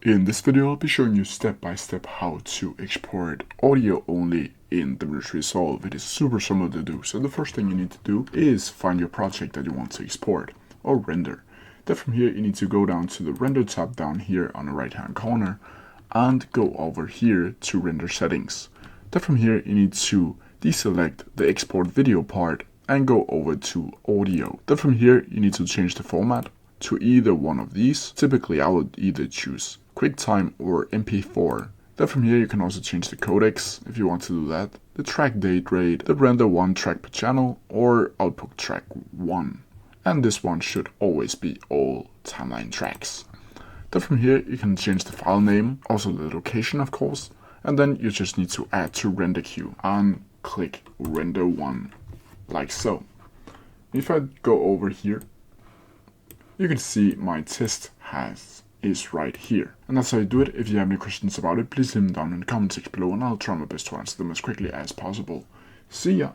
In this video, I'll be showing you step by step how to export audio only in Davinci Resolve. It is super simple to do. So the first thing you need to do is find your project that you want to export or render. Then from here, you need to go down to the render tab down here on the right hand corner and go over here to render settings. Then from here, you need to deselect the export video part and go over to audio. Then from here, you need to change the format to either one of these. Typically, I would either choose QuickTime or MP4. Then from here you can also change the codecs if you want to do that, the track date rate, the render 1 track per channel or output track 1. And this one should always be all timeline tracks. Then from here you can change the file name, also the location of course, and then you just need to add to render queue and click render 1 like so. If I go over here, you can see my test is right here. And that's how you do it. If you have any questions about it, please leave them down in the comment section below and I'll try my best to answer them as quickly as possible. See ya!